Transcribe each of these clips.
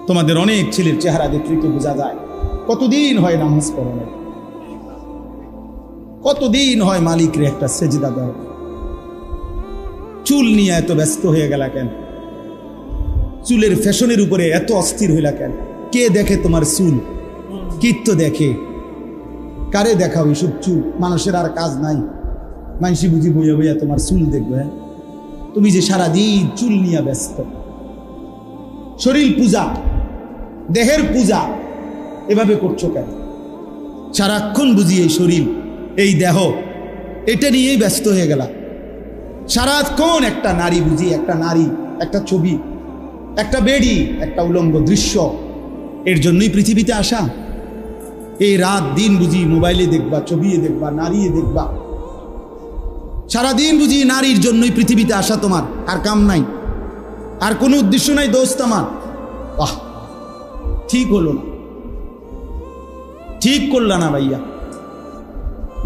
তোমাদের অনেক ছেলের চেহারা দেখলেই তো বোঝা যায় কতদিন হয় নামাজ পড়ো না, কতদিন হয় মালিকের একটা সেজদা দাও। চুল নিয়ে এত ব্যস্ত হয়ে গেলা কেন? চুলের ফ্যাশনের উপরে এত অস্থির হইলা কেন? কে দেখে তোমার চুল? কীর্ত দেখে? কারে দেখাও এসব চুল? মানুষের আর কাজ নাই, মানসি বুঝি বইয়া বইয়া তোমার চুল দেখবে। তুমি যে সারাদিন চুল নিয়ে ব্যস্ত, শরীর পূজা, দেহের পূজা এভাবে করছো কেন? সারাক্ষণ বুঝি এই শরীর, এই দেহ, এটা নিয়েই ব্যস্ত হয়ে গেলা। সারাক্ষণ একটা নারী বুঝি, একটা নারী, একটা ছবি, একটা বেড়ি, একটা উলঙ্গ দৃশ্য, এর জন্যই পৃথিবীতে আসা। এই রাত দিন বুঝি মোবাইলে দেখবা, ছবিয়ে দেখবা, নারীয়ে দেখবা। সারাদিন বুঝি নারীর জন্যই পৃথিবীতে আসা তোমার, আর কাম নাই, আর কোনো উদ্দেশ্য নাই দোস্ত আমার। বাহ, ঠিক হলো না, ঠিক করলা না ভাইয়া,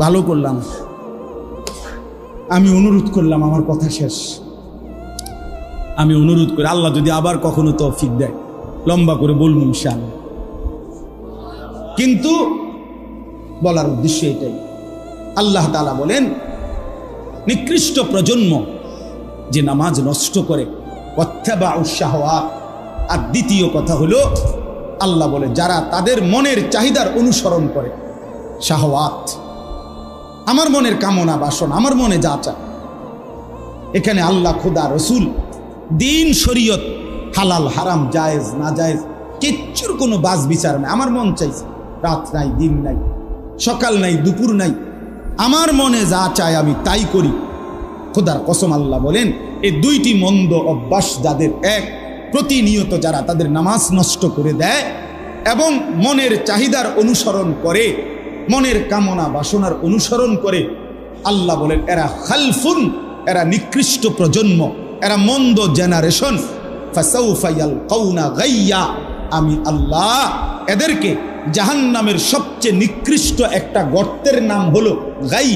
ভালো করলাম। আমি অনুরোধ করলাম, আমার কথা শেষ। আমি অনুরোধ করি, আল্লাহ যদি আবার কখনো তৌফিক দেয় লম্বা করে বলবো ইনশাআল্লাহ। কিন্তু বলার উদ্দেশ্য এটাই, আল্লাহ তাআলা বলেন নিকৃষ্ট প্রজন্ম যে নামাজ নষ্ট করে, ওয়াত্তাবাউশ শাহওয়াত। আর দ্বিতীয় কথা হলো, আল্লাহ বলে যারা তাদের মনের চাহিদার অনুসরণ করে, শাহওয়াত, আমার মনের কামনা বাসনা, আমার মনে যা চায়। এখানে আল্লাহ, খোদা, রসুল, দিন, শরীয়ত, হালাল হারাম, জায়েজ না জায়েজ কিচ্ছুর কোনো বাজ বিচার নাই। আমার মন চাইছে, রাত নাই, দিন নাই, সকাল নাই, দুপুর নাই, আমার মনে যা চায় আমি তাই করি। খোদার কসম আল্লাহ বলেন, এই দুইটি মন্দ অভ্যাস যাদের, এক, প্রতিনিয়ত যারা তাদের নামাজ নষ্ট করে দেয় এবং মনের চাহিদার অনুসরণ করে, মনের কামনা বাসনার অনুসরণ করে, আল্লাহ বলেন এরা খালফুন, এরা নিকৃষ্ট প্রজন্ম, এরা মন্দ জেনারেশন। ফাসাউফা ইয়ালকাউনা গাইয়া, আমি আল্লাহ এদেরকে জাহান্নামের সবচেয়ে নিকৃষ্ট একটা গর্তের নাম হলো গাই।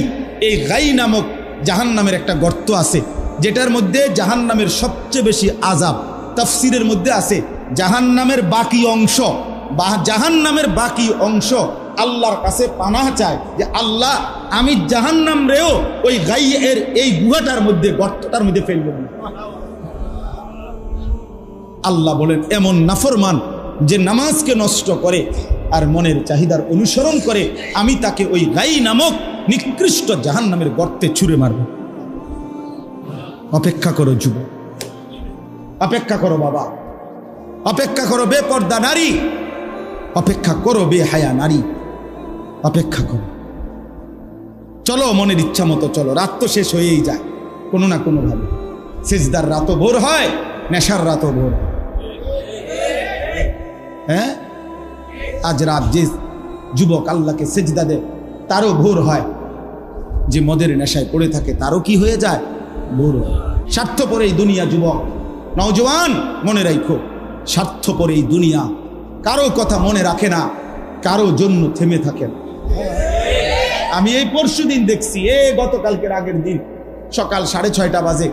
এই গাই নামক জাহান্নামের একটা গর্ত আছে, যেটার মধ্যে জাহান্নামের সবচেয়ে বেশি আযাব। তাফসীরের মধ্যে আছে জাহান্নামের বাকি অংশ, বা জাহান্নামের বাকি অংশ আল্লাহর কাছে পানাহ চায় যে আল্লাহ আমি জাহান্নাম রেও ওই গাই এর এই গুহাটার মধ্যে, গর্তটার মধ্যে ফেলব না। আল্লাহ বলেন এমন নাফরমান যে নামাজকে নষ্ট করে আর মনের চাহিদার অনুসরণ করে, আমি তাকে ওই গাই নামক নিকৃষ্ট জাহান্নামের গর্তে ছুঁড়ে মারব। অপেক্ষা করো যুবক, অপেক্ষা করো বাবা, অপেক্ষা করো বেপর্দা নারী, অপেক্ষা করো বেহায়া নারী, অপেক্ষা করো। চলো মনের ইচ্ছা মতো চলো, রাত তো শেষ হয়েই যায় কোনো না কোনো ভাবে। সিজদার রাতও ভোর হয়, নেশার রাতও ভোর হয়। হ্যাঁ, আজ রাত যে যুবক আল্লাহকে সিজদা দেয় তারও ভোর হয়, যে মদের নেশায় পড়ে থাকে তারও কি হয়ে যায়, ভোর হয়। স্বার্থপর এই দুনিয়া যুবক, নওজওয়ান মনে রাখো, স্বার্থপর এই দুনিয়া, কারো কথা মনে রাখে না, কারো জন্য থেমে থাকে না। আমি এই পরশুদিন দেখছি, গতকালকের আগের দিন সকাল 6:30 বাজে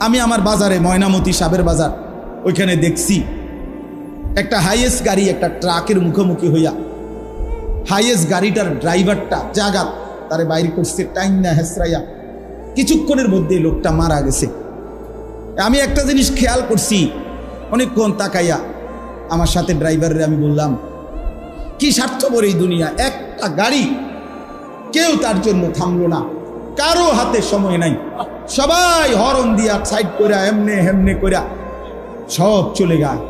আমি আমার বাজারে, ময়নামতি সাবের বাজার, ওইখানে দেখছি একটা হাইয়েস্ট গাড়ি একটা ট্রাকের মুখোমুখি হইয়া, হাইয়েস্ট গাড়িটার ড্রাইভারটা জায়গা তারে বাইরে করছে টাইম না হেসরাইয়া, কিছুক্ষণের মধ্যে লোকটা মারা গেছে। আমি একটা জিনিস খেয়াল করছি, অনেকক্ষণ তাকাইয়া আমার সাথে ড্রাইভারের আমি বললাম, কি স্বার্থপর এই দুনিয়া, একটা গাড়ি কেউ তার জন্য থামলো না, কারো হাতে সময় নাই, সবাই হরন দিয়া সাইড করে এমনে হেমনে করে সব চলে যায়,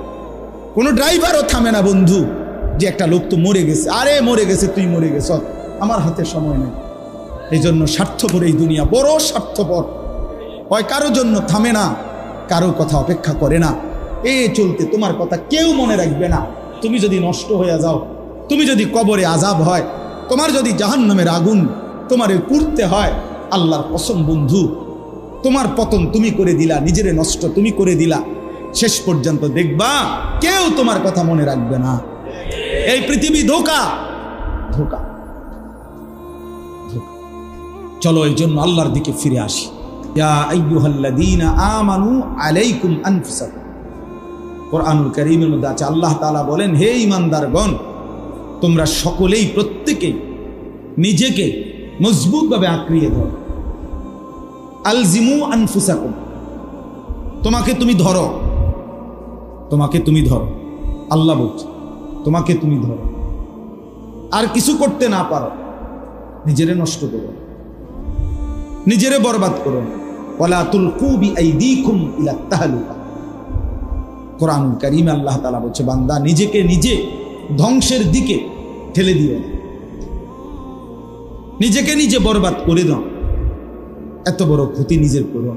কোনো ড্রাইভারও থামে না বন্ধু, যে একটা লোক তো মরে গেছে, আরে মরে গেছে, তুই মরে গেছ, আমার হাতে সময় নেই। এই জন্য স্বার্থপর এই দুনিয়া, বড় স্বার্থপর, হয় কারো জন্য থামে না, কারো কথা অপেক্ষা করে না। চলতে তোমার কথা কেউ মনে রাখবে না। তুমি যদি নষ্ট হয়ে যাও, তুমি যদি কবরে আযাব হয়, তোমার যদি জাহান্নামের আগুন তোমারে পুড়তে হয়, আল্লাহর কসম বন্ধু, তোমার পতন তুমি করে দিলা, নিজেরে নষ্ট তুমি করে দিলা, শেষ পর্যন্ত দেখবা কেউ তোমার কথা মনে রাখবে না। এই পৃথিবী ধোঁকা, ধোঁকা, ধোঁকা। চলো এই জন্য আল্লাহর দিকে ফিরে আসি। ইয়া আইয়ুহাল্লাযীনা আমানু আলাইকুম আনফুসাকুম, কোরআনুল কারীমের মধ্যে আছে, আল্লাহ তাআলা বলেন, হে ঈমানদারগণ, তোমরা সকলেই প্রত্যেকেই নিজেকে মজবুতভাবে আঁকড়িয়ে ধরো। আলজিমু আনফুসাকুম, তোমাকে তুমি ধরো, তোমাকে তুমি ধরো। আল্লাহ বলছে তোমাকে তুমি ধরো, আর কিছু করতে না পারো নিজেরে নষ্ট করো, নিজেরে বরবাদ করো। ওয়ালা তুলকু বিআইদিকুম ইলা তাহলুকা। কোরআনুল কারীমে আল্লাহ তাআলা বলছে, বান্দা নিজেকে নিজে ধ্বংসের দিকে ঠেলে দিও না, নিজেকে নিজে বরবাদ করে দাও, এত বড় ক্ষতি নিজের করো।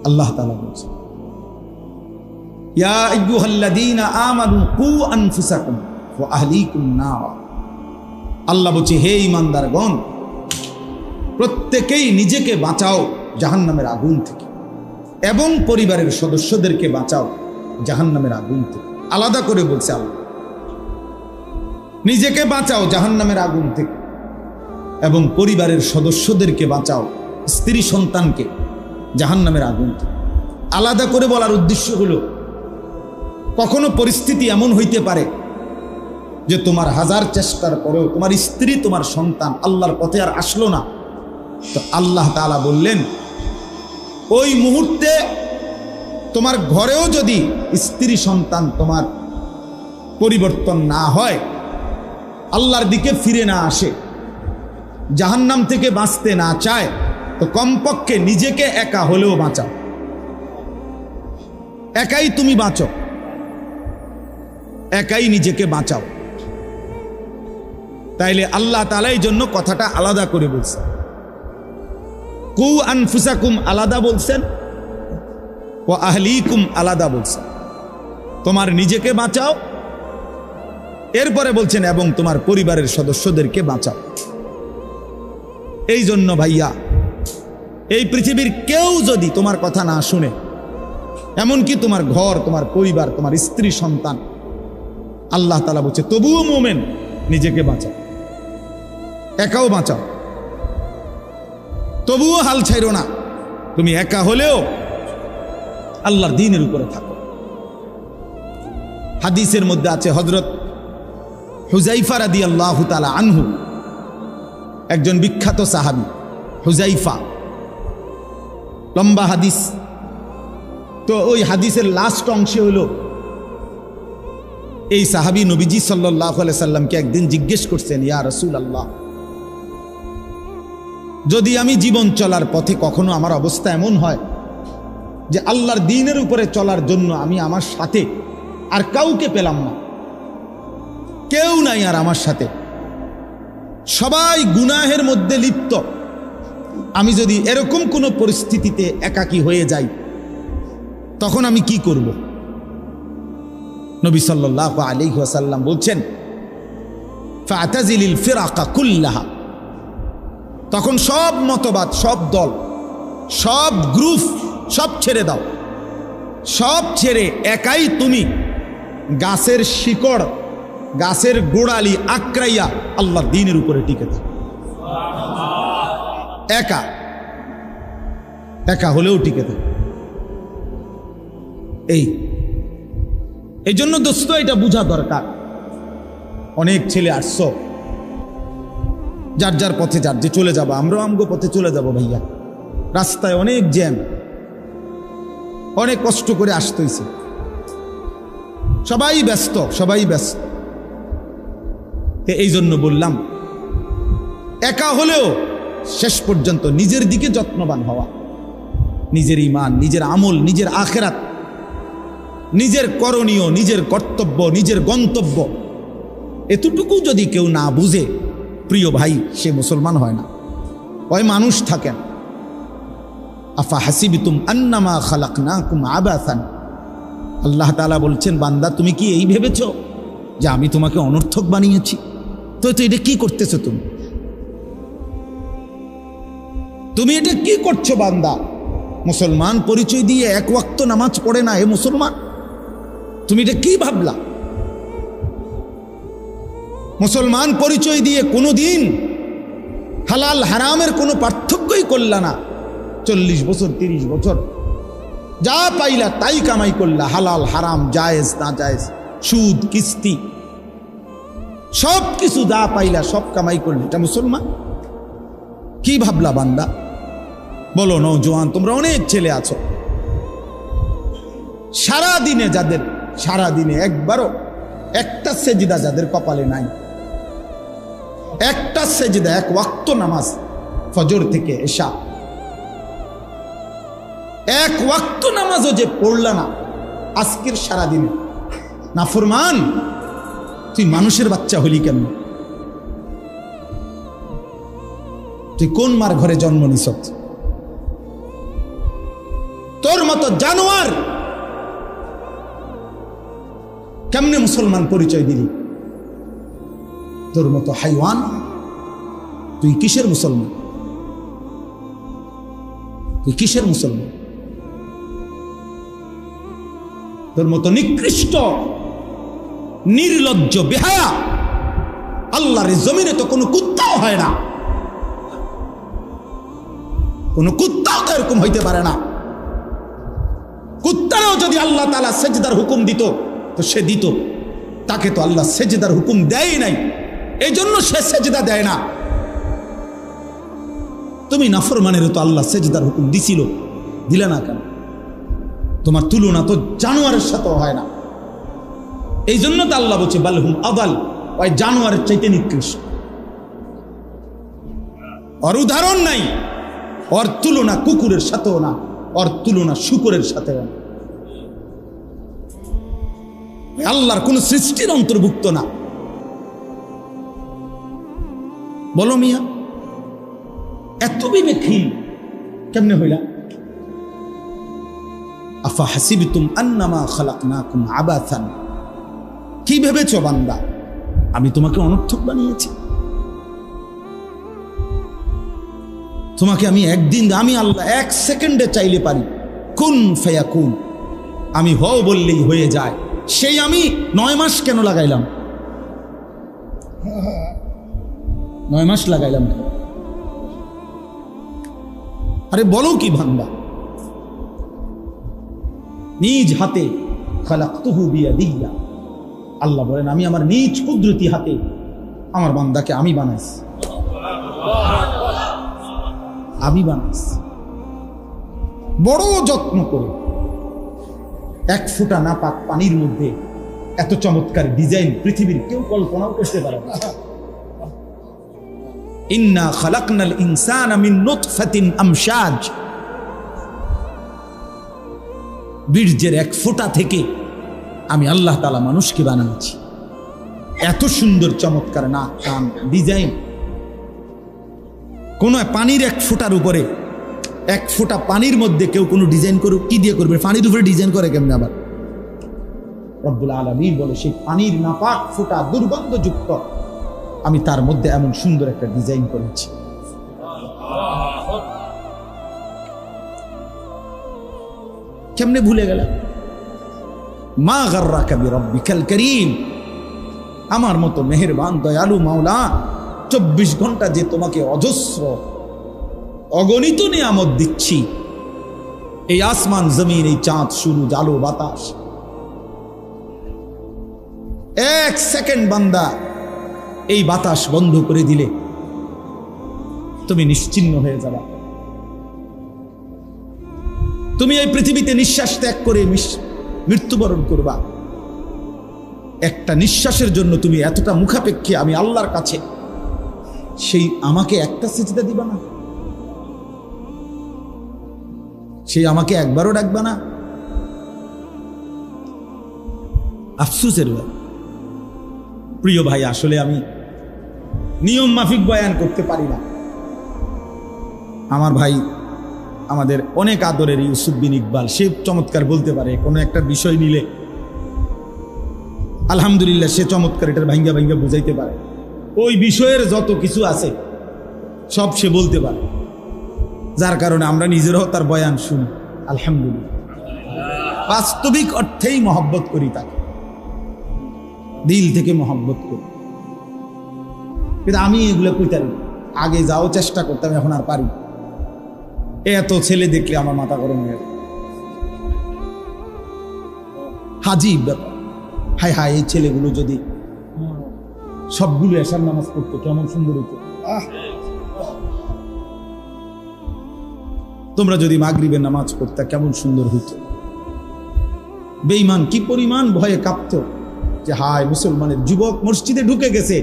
আল্লাহ তাআলা বলছে, ইয়া আইয়ুহাল্লাযীনা আমানু কু আনফুসাকুম ওয়া আহলিকুম নার। আল্লাহ বলছে, হে ঈমানদারগণ, প্রত্যেকেই নিজেকে বাঁচাও জাহান্নামের আগুন থেকে, এবং পরিবারের সদস্যদেরকে বাঁচাও জাহান্নামের আগুন থেকে। আলাদা করে বলছে আল্লাহ, নিজেকে বাঁচাও জাহান্নামের আগুন থেকে, এবং পরিবারের সদস্যদেরকে বাঁচাও, স্ত্রী সন্তানকে জাহান্নামের আগুন থেকে। আলাদা করে বলার উদ্দেশ্য হলো, কখনো পরিস্থিতি এমন হইতে পারে যে তোমার হাজার চেষ্টার পরেও তোমার স্ত্রী, তোমার সন্তান আল্লাহর পথে আর আসলো না, তো আল্লাহ তাআলা বললেন, ওই মুহূর্তে তোমার ঘরেও যদি স্ত্রী সন্তান তোমার পরিবর্তন না হয়, আল্লাহর দিকে ফিরে না আসে, জাহান্নাম থেকে বাঁচতে না চায়, তো কমপক্ষে নিজেকে একা হলেও বাঁচাও। একাই তুমি বাঁচো, একাই নিজেকে বাঁচাও। তাইলে আল্লাহ তাআলা এই জন্য কথাটা আলাদা করে বলছেন। কু আনফুসাকুম আলাদা বলছেন, ও আহলিকুম আলাদা বলছেন। তোমার নিজেকে বাঁচাও, এরপরে বলছেন এবং তোমার পরিবারের সদস্যদেরকে বাঁচাও। এই জন্য ভাইয়া, এই পৃথিবীর কেউ যদি তোমার কথা না শুনে, এমনকি তোমার ঘর, তোমার পরিবার, তোমার স্ত্রী সন্তান, আল্লাহ তাআলা বলছে তবুও মুমিন নিজেকে বাঁচাও, একাও বাঁচাও, তবুও হাল ছাইরো না। তুমি একা হলেও আল্লাহর দ্বীনের উপরে থাকো। হাদিসের মধ্যে আছে, হযরত হুযায়ফা রাদিয়াল্লাহু তাআলা আনহু, একজন বিখ্যাত সাহাবী হুযায়ফা, লম্বা হাদিস। তো ওই হাদিসের লাস্ট অংশে হলো, এই সাহাবী নবীজি সাল্লাল্লাহু আলাইহি সাল্লামকে একদিন জিজ্ঞেস করছেন, ইয়া রাসূলুল্লাহ, যদি আমি জীবন চলার পথে কখনো আমার অবস্থা এমন হয় যে আল্লাহর দ্বীনের উপরে চলার জন্য আমি আমার সাথে আর কাউকে পেলাম না, কেউ নাই আর আমার সাথে, সবাই গুনাহের মধ্যে লিপ্ত, আমি যদি এরকম কোনো পরিস্থিতিতে একাকী হয়ে যাই, তখন আমি কি করব? নবী সাল্লাল্লাহু আলাইহি ওয়াসাল্লাম বলছেন, ফাতাজিলিল ফিরাকা কুল্লাহা। তখন সব মতবাদ, সব দল, সব গ্রুপ সব ছেড়ে দাও, সব ছেড়ে একাই তুমি গাছের শিকড়, গাছের গোড়ালি আঁকড়াইয়া আল্লাহর দ্বীনের উপরে টিকে থাকো। একা একা হলেও টিকে থাকো। এই জন্য দোস্ত, এটা বোঝা দরকার। অনেক ছেলে আসছো, যার যার পথে যার যে চলে যাবো, আমরাও আমগো পথে চলে যাব ভাইয়া। রাস্তায় অনেক জ্যাম, অনেক কষ্ট করে আসতে হইছে, সবাই ব্যস্ত, সবাই ব্যস্ত। এই জন্য বললাম, একা হলেও শেষ পর্যন্ত নিজের দিকে যত্নবান হওয়া, নিজের ঈমান, নিজের আমল, নিজের আখিরাত, নিজের করণীয়, নিজের কর্তব্য, নিজের গন্তব্য, এতটুকু যদি কেউ না বুঝে, প্রিয় ভাই, সে মুসলমান হয় না, ওই মানুষ থাকেন। আফা হাসিবিতুম আন্নামা খালাকনাকুম আবাসান। আল্লাহ তাআলা বলছেন, বান্দা তুমি কি এই ভেবেছ যে আমি তোমাকে অনর্থক বানিয়েছি? তো এটা কি করতেছো তুমি? তুমি এটা কি করছো বান্দা? মুসলমান পরিচয় দিয়ে এক ওয়াক্ত নামাজ পড়ে না, এ মুসলমান? তুমি এটা কি ভাবলা? মুসলমান পরিচয় দিয়ে কোনোদিন হালাল হারামের কোনো পার্থক্যই করলা না। 40 বছর 30 বছর যা পাইলা তাই কামাই করলা, হালাল হারাম জায়েজ না জায়েজ, সুদ কিস্তি সব কিছু যা পাইলা সব কামাই করলে, এটা মুসলমান? কি ভাবলা বান্দা? বলো নওজোয়ান, তোমরা অনেক ছেলে আছো, সারাদিনে যাদের সারাদিনে একবারও একটা সেজদা যাদের কপালে নাই, একটা সেজদা, এক ওয়াক্ত নামাজ ফজর থেকে এশা, এক ওয়াক্ত নামাজও যে পড়লা না আজকের সারাদিনে, নাফরমান, তুই মানুষের বাচ্চা হলি কেন? তুই কোন মার ঘরে জন্ম নিস? তোর মতো জানোয়ার কেমনে মুসলমান পরিচয় দিলি? তোর মতো হাইওয়ান, তুই কিসের মুসলমান? তুই কিসের মুসলমান? তোর মতো নিকৃষ্ট নির্লজ্জ বেহায়া আল্লাহর জমিনে তো কোনো কুত্তাও হয় না, কোনো কুত্তাও তো এরকম হইতে পারে না। কুত্তারও যদি আল্লাহ তাআলা সেজদার হুকুম দিত তো সে দিত, তাকে তো আল্লাহ সেজদার হুকুম দেয় নাই, এই জন্য সে সেজদা দেয় না। তুমি নাফরমানেরও তো আল্লাহ সেজদার হুকুম দিছিল, দিলে না কেন? তোমার তুলনা তো জানোয়ারের সাথেও হয় না, এই জন্য তো আল্লাহ বলছে বালহুম আদাল, ওই জানোয়ারের চাইতে নিকৃষ্ট। ওর উদাহরণ নাই, ওর তুলনা কুকুরের সাথেও না, ওর তুলনা শুকরের সাথেও না। আল্লাহর কোন সৃষ্টির অন্তর্ভুক্ত না। বলো মিয়া, এত বিবেকহীন কেমনে হইলা? আফা হাসিবতুম আন্নামা খালাকনাকুম আবাসান, কি ভেবেছো বান্দা আমি তোমাকে অনর্থক বানিয়েছি? তোমাকে আমি একদিন, আমি আল্লাহ এক সেকেন্ডে চাইলে পারি, কুন ফায়াকুন, আমি হও বললেই হয়ে যায়। সেই আমি 9 মাস কেন লাগাইলাম? 9 মাস লাগাইলাম কেন? আরে বলো কি বান্দা? নিজ হাতে খালাকতুহু বিয়াদিয়া, আল্লাহ বলেন আমি আমার নিজ কুদরতি হাতে আমার বান্দাকে আমি বানাইছি, আমি বানাইছি বড় যত্ন করে। এক ফোঁটা নাপাক পানির মধ্যে এত চমৎকার ডিজাইন পৃথিবীর কেউ কল্পনাও করতে পারে না। ইন্না খালাকনাল ইনসানা মিন নুতফাতিন আমশাজ, বীর্যের এক ফোঁটা থেকে আমি আল্লাহ তাআলা মানুষকে বানিয়েছি। এত সুন্দর চমৎকার নাক কান ডিজাইন। কোন পানির এক ফোঁটার উপরে, এক ফোঁটা পানির মধ্যে কেউ কোনো ডিজাইন করুক, কি দিয়ে করবে? পানির উপরে ডিজাইন করে কেমনে? আবার রব্বুল আলামিন বলে সেই পানির নাপাক ফোঁটা দুর্গন্ধযুক্ত, আমি তার মধ্যে এমন সুন্দর একটা ডিজাইন করেছি। কেমনে ভুলে গেল? মা গাররাকা বিরব্বিকাল কারীম, আমার মতো মেহেরবান দয়ালু মাওলা 24 ঘন্টা যে তোমাকে অজস্র অগণিত নিয়ামত দিচ্ছি, এই আসমান জমিন, এই চাঁদ সূরজ আলো বাতাস, এক সেকেন্ড বান্দা এই বাতাস বন্ধ করে দিলে তুমি নিশ্চিহ্ন হয়ে যাবা। তুমি এই পৃথিবীতে নিঃশ্বাস ত্যাগ করে মৃত্যুবরণ করবা। একটা নিঃশ্বাসের জন্য তুমি এতটা মুখাপেক্ষী আমি আল্লাহর কাছে, সেই আমাকে একটা সিজদা দিবা না? সেই আমাকে একবারও ডাকবা না? আফসোসের প্রিয় ভাই, আসলে আমি নিয়ম মাফিক বয়ান করতে পারি না। আমার ভাই, আমাদের অনেক আদরের ইউসুফ বিন ইকবাল, সে চমৎকার বলতে পারে। কোনো একটা বিষয় নিলে আলহামদুলিল্লাহ সে চমৎকার এটার ভাঙ্গা ভাঙ্গা বুঝাইতে পারে। ওই বিষয়ের যত কিছু আছে সব সে বলতে পারে, যার কারণে আমরা নিজেরাও তার বয়ান শুনি। আলহামদুলিল্লাহ, বাস্তবিক অর্থেই মহব্বত করি তাকে, দিল থেকে মহব্বত করি। কিন্তু আমি এগুলো কইতারি, আগে যাও চেষ্টা করতাম, এখন আর পারি। এত ছেলে দেখলে আমার মাথা গরম হয়ে যায়। হাজিব ব্যাপার। হায় হায়, এই ছেলেগুলো যদি সবগুলো এশার নামাজ পড়তো কেমন সুন্দর হতো। তোমরা যদি মাগরিবের নামাজ পড়তা কেমন সুন্দর হইতো। বেঈমান কি পরিমাণ ভয়ে কাঁপত যে হায়, মুসলমানের যুবক মসজিদে ঢুকে গেছে,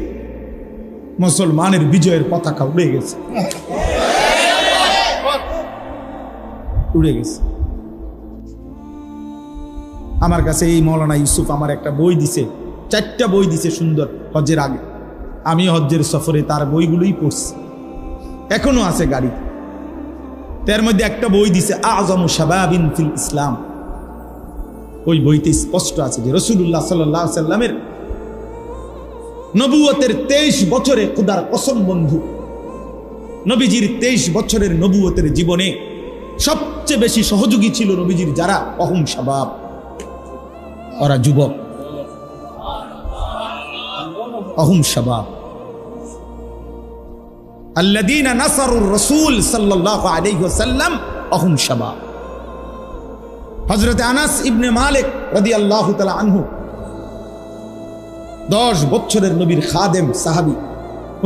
মুসলমানের বিজয়ের পতাকা উড়ে গেছে, উড়ে গেছে। আমার কাছে এই মৌলানা ইউসুফ আমার একটা বই দিছে, 4টা বই দিছে সুন্দর, হজ্জের আগে। আমি হজ্জের সফরে তার বইগুলোই পড়ছি, এখনো আছে গাড়ি। তার মধ্যে একটা বই দিছে আযমু শাবাবিন ফিল ইসলাম। ওই বইতে স্পষ্ট আছে যে রাসূলুল্লাহ সাল্লাল্লাহু আলাইহি সাল্লামের নবুয়তের 23 বছরে, খোদার কসম বন্ধু, নবীজির 23 বছরের নবুয়তের জীবনে সবচেয়ে বেশি সহযোগী ছিল নবীজির যারা, অহুম শাবাব, ওরা যুবক, অহুম শাবাব আল্লাযীনা নাসারুর রাসূল সাল্লাল্লাহু আলাইহি ওয়াসাল্লাম, অহুম শাবাব। হযরত আনাস ইবনে মালিক রাদিয়াল্লাহু তাআলা আনহু 10 বছরের নবীর খাদেম সাহাবী,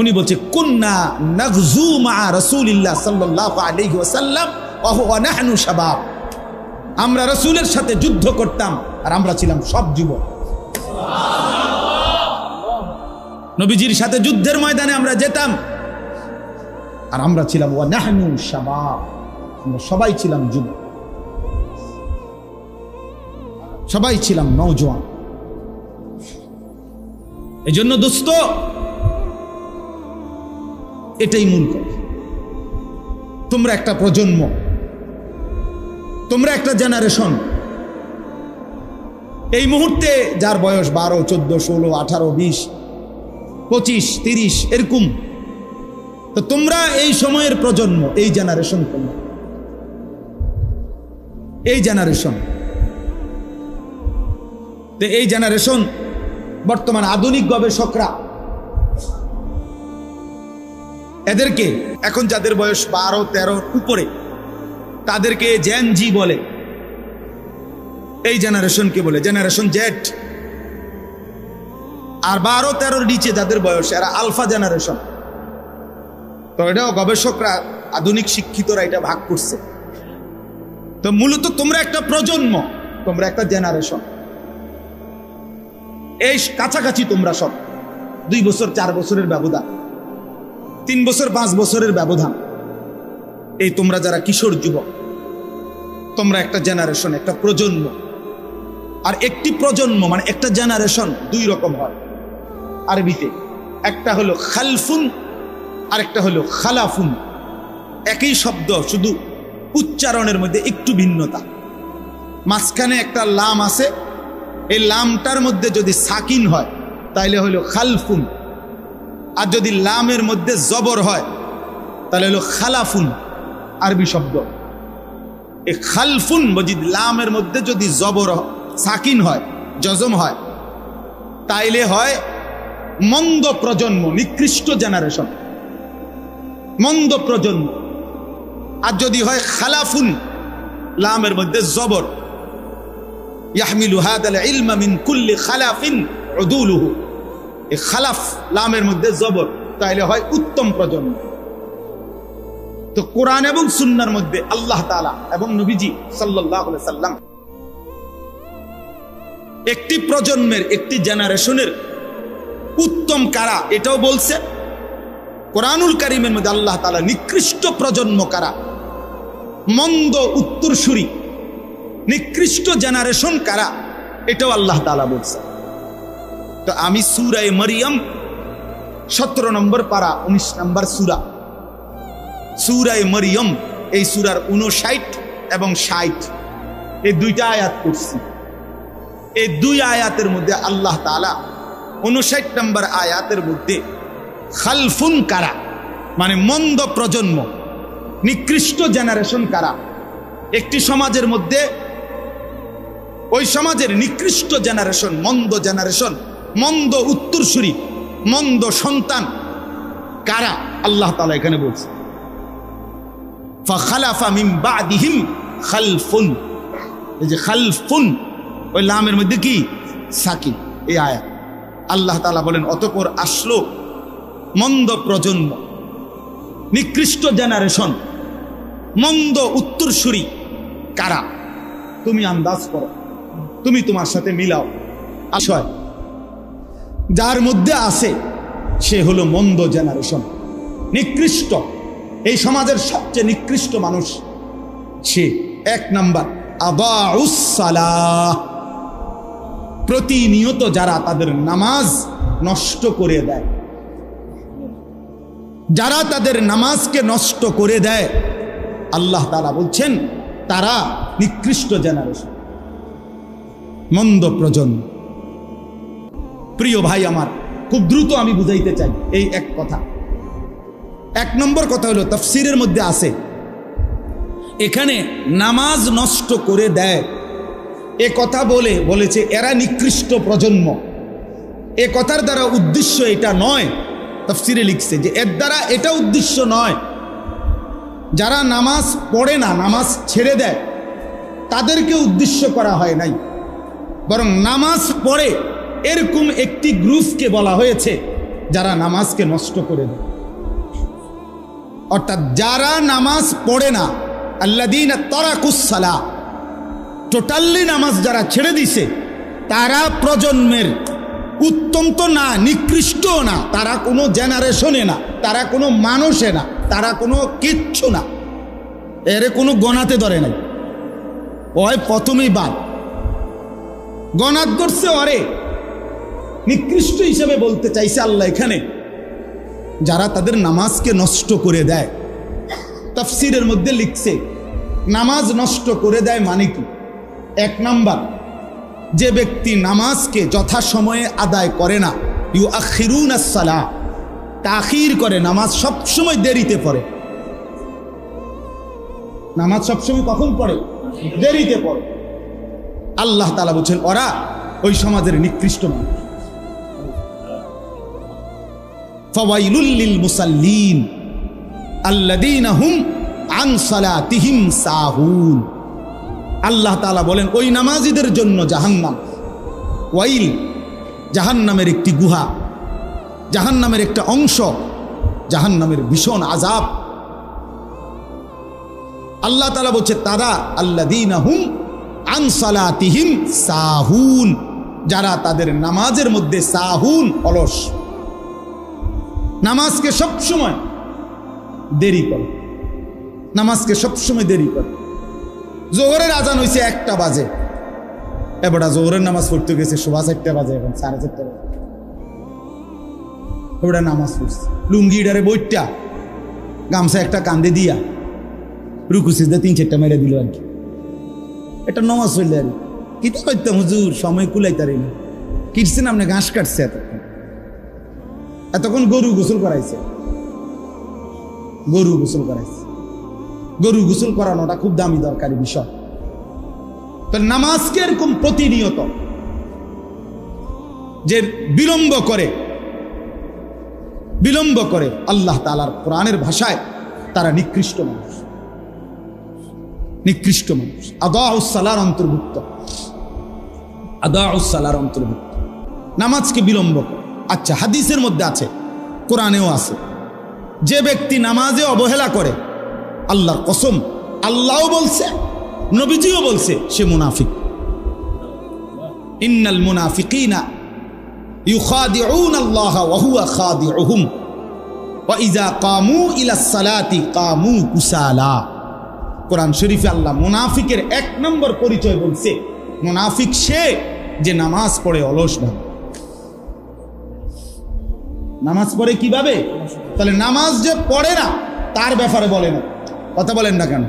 উনি বলছে কুন্না নাগজু মা রাসূলিল্লাহ সাল্লাল্লাহু আলাইহি ওয়াসাল্লাম ওয়া হুয়া নাহনু শাবাব। আমরা রাসূলের সাথে যুদ্ধ করতাম আর আমরা ছিলাম সব যুবক। নবীজির সাথে যুদ্ধের ময়দানে আমরা যেতাম আর আমরা ছিলাম ওয়া নাহনু শাবাব, আমরা সবাই ছিলাম যুবক, সবাই ছিলাম নওজোয়ান। এজন্য দোস্ত, এটাই মূল কথা। তোমরা একটা প্রজন্ম, তোমরা একটা জেনারেশন। এই মুহূর্তে যার বয়স 12, 14, 16, 18, 20, 25, 30 এরকম, তো তোমরা এই সময়ের প্রজন্ম, এই জেনারেশন, তোমরা এই জেনারেশন। এই জেনারেশন বর্তমান আধুনিক গবেষকরা এদেরকে, এখন যাদের বয়স 12, 13 উপরে, তাদেরকে জেন জি বলে। এই জেনারেশনকে বলে জেনারেশন জেড। আর 12, 13 নিচে যাদের বয়স, এরা আলফা জেনারেশন। তো এটাও গবেষকরা, আধুনিক শিক্ষিতরা এটা ভাগ করছে। তো মূলত তোমরা একটা প্রজন্ম, তোমরা একটা জেনারেশন। এই কাছাকাছি তোমরা সব 2 বছর 4 বছরের ব্যবধান, 3 বছর 5 বছরের ব্যবধান। এই তোমরা যারা কিশোর যুবক, তোমরা একটা জেনারেশন, একটা প্রজন্ম। আর একটি প্রজন্ম মানে একটা জেনারেশন 2 রকম হয় আরবিতে। একটা হলো খালফুন আর একটা হলো খালাফুন। একই শব্দ, শুধু উচ্চারণের মধ্যে একটু ভিন্নতা। মাঝখানে একটা লাম আছে, এই লামটার মধ্যে যদি সাকিন হয় তাহলে হলো খালফুন, আর যদি লামের মধ্যে জবর হয় তাহলে হলো খালাফুন, আরবি শব্দ। এই খালফুন মজিদ লামের মধ্যে যদি জবর সাকিন হয়, জজম হয়, তাইলে হয় মন্দ প্রজন্ম, নিকৃষ্ট জেনারেশন, মন্দ প্রজন্ম। আর যদি হয় খালাফুন, লামের মধ্যে জবর, ইয়াহমিলু হাদাল ইলমা মিন কুল্লি খালাফিন উদুলুহু, এই খালাফ লামের মধ্যে জবর, তাইলে হয় উত্তম প্রজন্ম। তো কোরআন এবং সুন্নাহর মধ্যে আল্লাহ তাআলা এবং নবীজি সাল্লাল্লাহু আলাইহি সাল্লাম একটি প্রজন্মের, একটি জেনারেশনের উত্তম কারা এটাও বলছে। কোরআনুল কারীমের মধ্যে আল্লাহ তাআলা নিকৃষ্ট প্রজন্ম কারা, মন্দ উত্তরসূরি, নিকৃষ্ট জেনারেশন কারা, এটাও আল্লাহ তাআলা বলছে। তো আমি সূরা মরিয়ম 17 নম্বর পারা 19 নম্বর সূরা, সূরা মরিয়ম, এই সূরার 59 এবং 60 এই 2টা আয়াত পড়ছি। এই 2 আয়াতের মধ্যে আল্লাহ তাআলা 59 নম্বর আয়াতের মধ্যে খালফুন কারা মানে মন্দ প্রজন্ম, নিকৃষ্ট জেনারেশন কারা, একটি সমাজের মধ্যে ওই সমাজের নিকৃষ্ট জেনারেশন, মন্দ জেনারেশন, মন্দ উত্তরসূরি, মন্দ সন্তান কারা, আল্লাহ তাআলা এখানে বলছে ফাখালাফা মিন বাদিহিম খালফুন। এই যে খালফুন, ওই লামের মধ্যে কি সাকিন, এই আয়াত। আল্লাহ তাআলা বলেন অতঃপর আসলো মন্দ প্রজন্ম, নিকৃষ্ট জেনারেশন, মন্দ উত্তরসূরি। কারা? তুমি আন্দাজ করো, তুমি তোমার সাথে মিলাও। আশয় যার মধ্যে আছে সে হলো মন্দ জেনারেশন, নিকৃষ্ট, এই সমাজের সবচেয়ে নিকৃষ্ট মানুষ সে। এক নাম্বার আদাউস সালাহ, প্রতিনিয়ত যারা তাদের নামাজ নষ্ট করে দেয়, যারা তাদের নামাজকে নষ্ট করে দেয়, আল্লাহ তাআলা বলছেন তারা নিকৃষ্ট জেনারেশন, মন্দ প্রজন্ম। প্রিয় ভাই আমার, খুব দ্রুত আমি বুঝাইতে চাই এই এক কথা। এক নম্বর কথা হলো তাফসীরের মধ্যে আছে, এখানে নামাজ নষ্ট করে দেয় এ কথা বলেছে এরা নিকৃষ্ট প্রজন্ম। এ কথার দ্বারা উদ্দেশ্য এটা নয়, তাফসীরে লিখছে যে এর দ্বারা এটা উদ্দেশ্য নয় যারা নামাজ পড়ে না, নামাজ ছেড়ে দেয়, তাদেরকে উদ্দেশ্য করা হয় নাই, বরং নামাজ পড়ে এরকম একটি গ্রুপকে বলা হয়েছে যারা নামাজকে নষ্ট করে দেয়। অর্থাৎ যারা নামাজ পড়ে না, আল্লাযীনা তারাকুস সালাহ, টোটালি নামাজ যারা ছেড়ে দিছে, তারা প্রজন্মের উত্তম তো না, নিকৃষ্টও না, তারা কোনো জেনারেশনে না, তারা কোনো মানুষে না, তারা কোনো কিচ্ছু না, এর কোনো গণাতে ধরে নাই। ওই প্রথমেই বাদ গণাত ধরছে, ওরে নিকৃষ্ট হিসেবে বলতে চাইছে আল্লাহ এখানে যারা তাদের নামাজকে নষ্ট করে দেয়। তাফসীরের মধ্যে লিখছে নামাজ নষ্ট করে দেয় মানে কি? এক নাম্বার, যে ব্যক্তি নামাজকে যথাসময়ে আদায় করে না, ইউআখিরুনাস সালাহ, তাখির করে, নামাজ সবসময় দেরিতে পড়ে। নামাজ সবসময় কখন পড়ে? দেরিতে পড়ে। আল্লাহ তাআলা বলছেন ওরা ওই সমাজের নিকৃষ্ট মানুষ। ফাওয়াইলুল লিল মুসাল্লিন আল্লাযীনা হুম আন সালাতিহিম সাহুন। আল্লাহ তাআলা বলেন ওই নামাজীদের জন্য জাহান্নাম। ওয়াইল জাহান্নামের একটি গুহা, জাহান্নামের একটা অংশ, জাহান্নামের ভীষণ আযাব। আল্লাহ তাআলা বলছে তারা আল্লাযীনা হুম আন সালাতিহিম সাহুন, যারা তাদের নামাজের মধ্যে সাহুন, অলস, নামাজকে সবসময় দেরি করে, নামাজকে সবসময় দেরি করে। জোহরের আজান হয়েছে 1টা বাজে, এবার জোহরের নামাজ পড়তে গেছে 4:30 বাজে, এখন 4:30 বাজে, ওটা নামাজ পড়ছে লুঙ্গিটারে বইটা গামছা একটা কান্দে দিয়া রুকু সিজদা 3-4টা মেরে দিল আর কি, এটা নামাজ হইলে আর কি করতাম হুজুর, সময় কুলাইতারি না, কিটছেন আপনি ঘাস কাটছে, এতক্ষণ গরু গোসল করাইছে, গরু গোসল করাইছে। গরু গোসল করানোটা খুব দামি দরকারি বিষয়। তো নামাজকে এরকম প্রতিনিয়ত যে বিলম্ব করে আল্লাহ তাআলার কোরআনের ভাষায় তারা নিকৃষ্ট মানুষ, নিকৃষ্ট মানুষ। আদাউস সালার অন্তর্ভুক্ত, আদাউস সালার অন্তর্ভুক্ত, নামাজকে বিলম্ব করে। আচ্ছা, হাদিসের মধ্যে আছে, কোরআনেও আছে, যে ব্যক্তি নামাজে অবহেলা করে, আল্লাহর কসম, আল্লাহও বলছে, নবীজিও বলছে, সে মুনাফিক। ইন্নাল মুনাফিকিনা ইউখাদিউনা আল্লাহ ওয়া হুয়া খাদিউহুম ওয়া ইযা কামু ইলাস সালাতি কামু কুসালা। কোরআন শরীফে আল্লাহ মুনাফিকের 1 নম্বর পরিচয় বলছে, মুনাফিক সে যে নামাজ পড়ে অলসভাবে। নামাজ পড়ে কিভাবে? তাহলে নামাজ যে পড়ে না তার ব্যাপারে বলে না, কথা বলেন না কেন?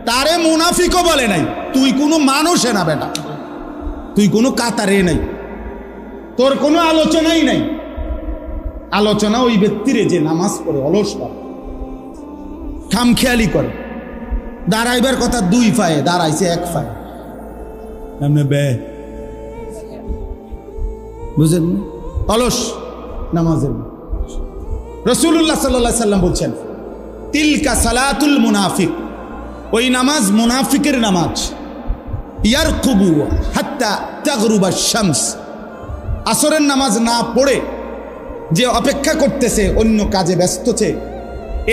তারে মুনাফিকও বলে নাই। তুই কোনো মানুষে না বেটা, তুই কোনো কাতারে নাই, তোর কোনো আলোচনাই নাই। আলোচনা ওই ব্যক্তিরে যে নামাজ পড়ে অলসভাবে, খামখেয়ালি করে, দাঁড়াইবার কথা 2 পায়ে, দাঁড়াইছে 1 পায়ে, বুঝলেন? অলস নামাজের। রাসূলুল্লাহ সাল্লাল্লাহু আলাইহি সাল্লাম বলছেন তিলকা সালাতুল মুনাফিক, ওই নামাজ মুনাফিকের নামাজ। ইয়ারকুবু হাত্তা তাগরুবা শামস, আসরের নামাজ না পড়ে যে অপেক্ষা করতেছে, অন্য কাজে ব্যস্তছে,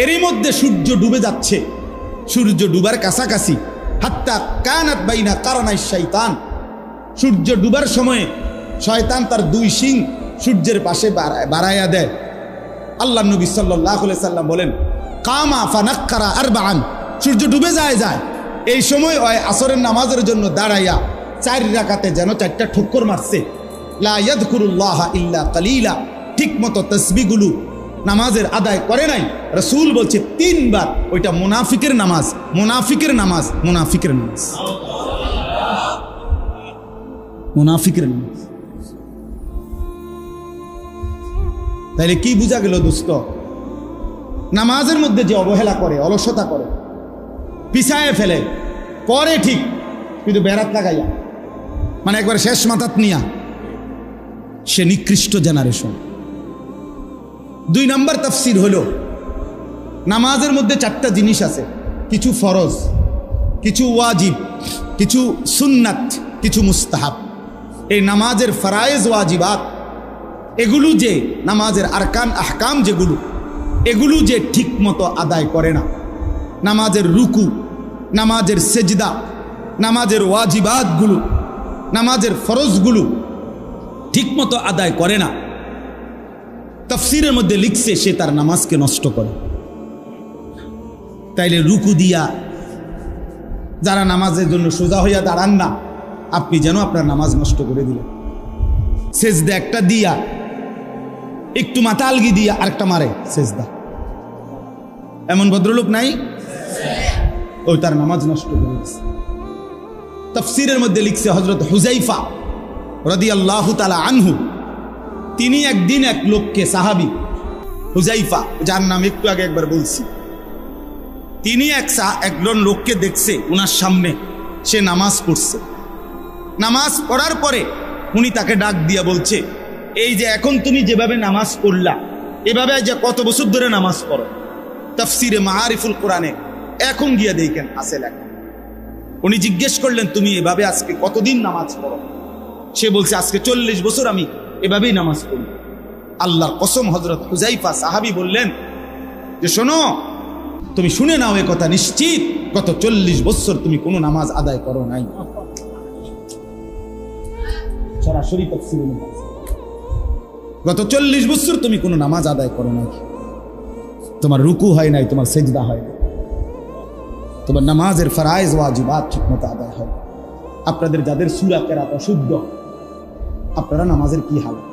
এরই মধ্যে সূর্য ডুবে যাচ্ছে, সূর্য ডুবার কাছাকাছি। হাত্তা কানাত বাইনা কারনাই শয়তান, সূর্য ডুবার সময়ে শয়তান তার দুই শিং সূর্যের পাশে বাড়াইয়া দেয়। আল্লাহ নবী সাল্লাল্লাহু আলাইহি সাল্লাম বলেন, কামা ফানাক্কারা আরবাআন, সূর্য ডুবে যায় এই সময় ওই আসরের নামাজের জন্য দাঁড়াইয়া 4 রাকাতে যেন 4টা ঠক্কর মারছে। লা ইয়াযকুরুল্লাহ ইল্লা কালিলা, ঠিক মতো তাসবিহগুলো নামাজের আদায় করে নাই। রাসূল বলছে 3 বার, ওইটা মুনাফিকের নামাজ, মুনাফিকের নামাজ, মুনাফিকের নামাজ, মুনাফিকের নামাজ। তাইলে কি বোঝা গেল দোস্ত? নামাজের মধ্যে যে অবহেলা করে, অলসতা করে, পিছায় ফেলে, করে ঠিক, কিন্তু বেড়াত লাগাইয়া, মানে একবার শেষ মাথাত নিয়া, সে নিকৃষ্ট জেনারেশন। 2 নম্বর তাফসীর হলো, নামাজের মধ্যে 4টা জিনিস আছে, কিছু ফরজ, কিছু ওয়াজিব, কিছু সুন্নাত, কিছু মুস্তাহাব। এই নামাজের ফরায়েজ ওয়াজিবাত, এগুলো যে নামাজের আরকান আহকাম যেগুলো, এগুলো যে ঠিক মতো আদায় করে না, নামাজের রুকু, নামাজের সেজদা, নামাজের ওয়াজিবাতগুলো, নামাজের ফরজগুলো ঠিক মতো আদায় করে না, তাফসীরের মধ্যে লিখছে সে তার নামাজকে নষ্ট করে। তাইলে রুকু দিয়া যারা নামাজের জন্য সোজা হইয়া দাঁড়ান না, আপনি যেন আপনার নামাজ নষ্ট করে দিলেন। সেজদা একটা দিয়া, একটু মাথা আলগি দিয়া আরেকটা মারে সেজদা, এমন ভদ্রলোক নাই? ওই তার নামাজ নষ্ট করে দিয়েছে। তাফসীরের মধ্যে লিখছে হযরত হুযাইফা রাদিয়াল্লাহু তাআলা আনহু, তিনি একদিন এক লোককে, সাহাবী হুযাইফা, যার নাম একটু আগে একবার বলছি, তিনি একজন লোককে দেখছে ওনার সামনে, সে নামাজ পড়ছে। নামাজ পড়ার পরে উনি তাকে ডাক দিয়া বলছে, এই যে এখন তুমি যেভাবে নামাজ পড়লা, এভাবে যে কত বছর ধরে নামাজ পড়ো? তাফসীরে মাআরিফুল কোরআনে এখন গিয়া দেখেন আছে লেখা। উনি জিজ্ঞেস করলেন, তুমি এভাবে আজকে কতদিন নামাজ পড়ো? সে বলছে, আজকে 40 বছর আমি এভাবেই নামাজ পড়ি। আল্লাহর কসম, হযরত হুযাইফা সাহাবী বললেন যে, শোনো, তুমি শুনে নাও এ কথা, নিশ্চিত গত 40 বছর তুমি কোনো নামাজ আদায় করো নাই। সরাসরি তাফসীরে আছে, গত 40 বছর তুমি কোনো নামাজ আদায় করো নাই, তোমার রুকু হয় নাই, তোমার সেজদা হয় নাই, তোমার নামাজের ফরায়েজ ওয়াজিবাত ঠিকমতো আদায় হয়। আপনাদের যাদের সূরা কেরাত অশুদ্ধ, আপনারা নামাজের কি হালত?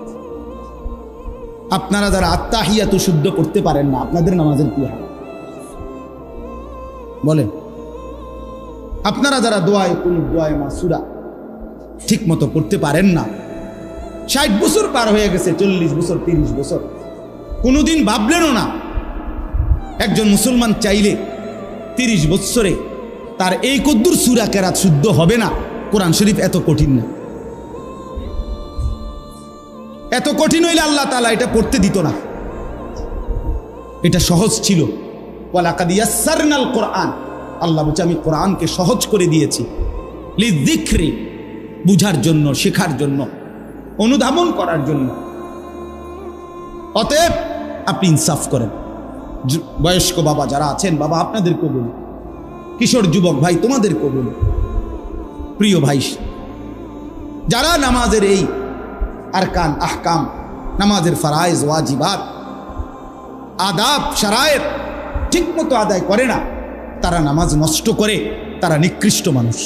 আপনারা যারা আত্তাহিয়াতু শুদ্ধ করতে পারেন না, আপনাদের নামাজের কি হালত বলেন? আপনারা যারা দোয়ায়ে কুনুত, দোয়ায়ে মাসুরা ঠিক মতো পড়তে পারেন না, 60 বছর পার হয়ে গেছে, 40 বছর, 30 বছর, কোনোদিন ভাবলেনও না একজন মুসলমান চাইলে 30 বছরে তার এই কদ্দুর সূরা কেরাত শুদ্ধ হবে না। কোরআন শরীফ এত কঠিন না, এত কঠিন হইলে আল্লাহ তাআলা এটা পড়তে দিত না। এটা সহজ ছিল। ওয়ালাকাদ ইয়াসসারনাল কোরআন, আল্লাহ বলছে আমি কোরআনকে সহজ করে দিয়েছি, লিযিকরি, বুঝার জন্য, শেখার জন্য, অনুধাবন করার জন্য। অতএব আপনি ইনসাফ করেন। বয়স্ক বাবা যারা আছেন, বাবা আপনাদেরকেও বলি, কিশোর যুবক ভাই তোমাদেরকেও বলি, প্রিয় ভাই, যারা নামাজের এই আরকান আহকাম, নামাজের ফরায়েজ ওয়াজিবাত, আদাব শারায়েত ঠিক মতো আদায় করে না, তারা নামাজ নষ্ট করে, তারা নিকৃষ্ট মানুষ।